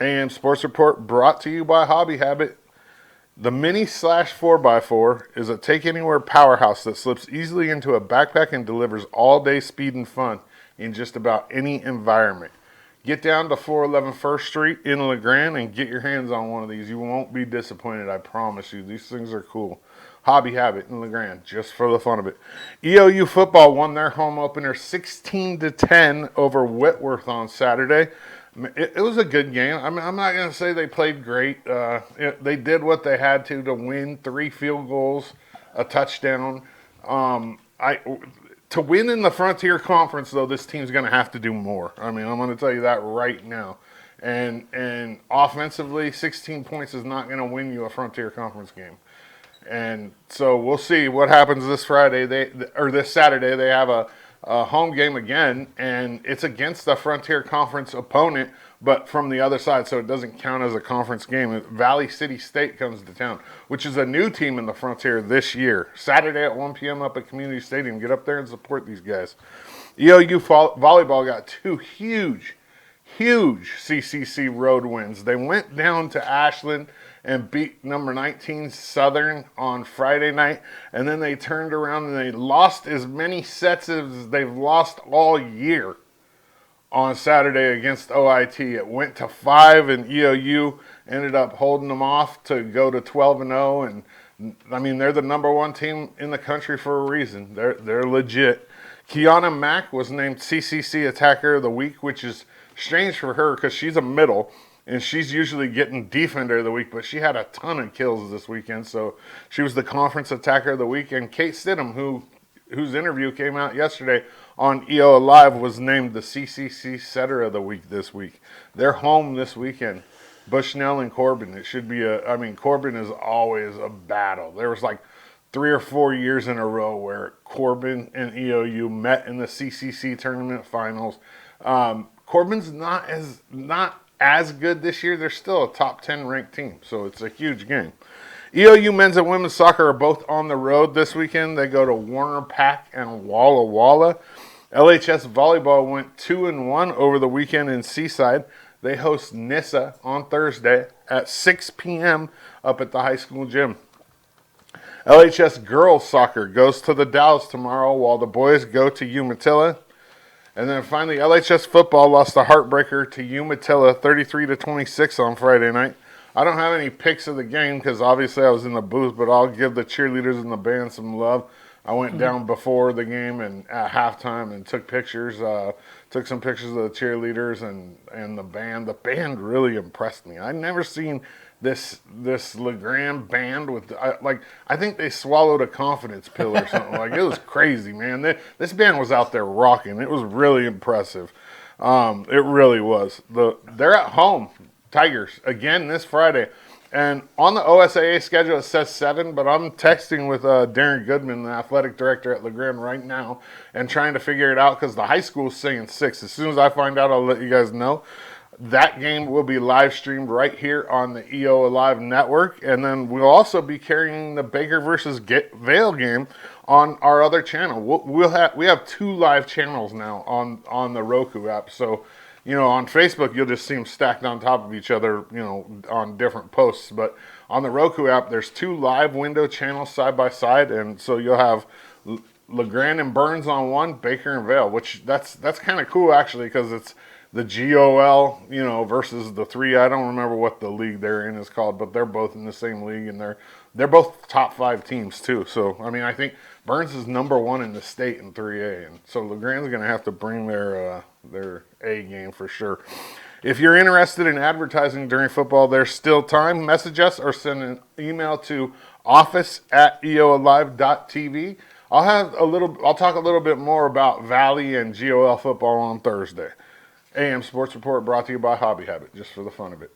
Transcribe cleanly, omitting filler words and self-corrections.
AM Sports Report brought to you by Hobby Habit. The Mini Slash 4x4 is a take-anywhere powerhouse that slips easily into a backpack and delivers all-day speed and fun in just about any environment. Get down to 411 First Street in LeGrand and get your hands on one of these. You won't be disappointed, I promise you. These things are cool. Hobby Habit in LeGrand, just for the fun of it. EOU football won their home opener 16-10 over Whitworth on Saturday. It was a good game. I mean, I'm not going to say they played great. They did what they had to win. 3 field goals, a touchdown. To win in the Frontier Conference, though, this team's going to have to do more. I mean, I'm going to tell you that right now. And offensively, 16 points is not going to win you a Frontier Conference game. And so we'll see what happens this Friday. This Saturday. They have a home game again, and it's against the Frontier Conference opponent, but from the other side, so it doesn't count as a conference game. Valley City State comes to town, which is a new team in the Frontier this year. Saturday at 1 p.m. up at Community Stadium. Get up there and support these guys. EOU volleyball got 2 huge CCC road wins. They went down to Ashland and beat number 19 Southern on Friday night, and then they turned around and they lost as many sets as they've lost all year on Saturday against OIT. It went to 5, and EOU ended up holding them off to go to 12-0, and I mean, they're the number 1 team in the country for a reason. They're legit. Kiana Mack was named CCC Attacker of the Week, which is strange for her because she's a middle, and she's usually getting Defender of the Week, but she had a ton of kills this weekend, so she was the Conference Attacker of the Week. And Kate Stidham, whose interview came out yesterday on EO Live, was named the CCC Setter of the Week this week. They're home this weekend. Bushnell and Corbin. It should be Corbin is always a battle. There was like 3 or 4 years in a row where Corbin and EOU met in the CCC tournament finals. Corbin's not as good this year. They're still a top 10 ranked team, so it's a huge game. EOU men's and women's soccer are both on the road this weekend. They go to Warner Pack and Walla Walla. LHS volleyball went 2-1 over the weekend in Seaside. They host Nissa on Thursday at 6 p.m. up at the high school gym. LHS girls soccer goes to the Dalles tomorrow, while the boys go to Umatilla. And then finally, LHS football lost a heartbreaker to Umatilla 33-26 on Friday night. I don't have any pics of the game because obviously I was in the booth, but I'll give the cheerleaders and the band some love. I went down before the game and at halftime and took pictures. Took some pictures of the cheerleaders and the band. The band really impressed me. I'd never seen this LeGrand band with I think they swallowed a confidence pill or something. Like, it was crazy, man. This band was out there rocking. It was really impressive. It really was. They're at home, Tigers, again this Friday. And on the OSAA schedule, it says 7, but I'm texting with Darren Goodman, the athletic director at LeGrand right now, and trying to figure it out because the high school is saying 6. As soon as I find out, I'll let you guys know. That game will be live streamed right here on the EO Live network, and then we'll also be carrying the Baker versus Vale game on our other channel. We have 2 live channels now on the Roku app, so on Facebook, you'll just see them stacked on top of each other, on different posts. But on the Roku app, there's 2 live window channels side by side, and so you'll have LeGrand and Burns on one, Baker and Vale, which that's kind of cool actually because it's the GOL, versus the 3. I don't remember what the league they're in is called, but they're both in the same league, and they're both top 5 teams too. So I think Burns is number 1 in the state in 3A, and so LeGrand's going to have to bring their A game for sure. If you're interested in advertising during football, there's still time. Message us or send an email to office@eoalive.tv. I'll talk a little bit more about Valley and GOL football on Thursday. AM Sports Report brought to you by Hobby Habit, just for the fun of it.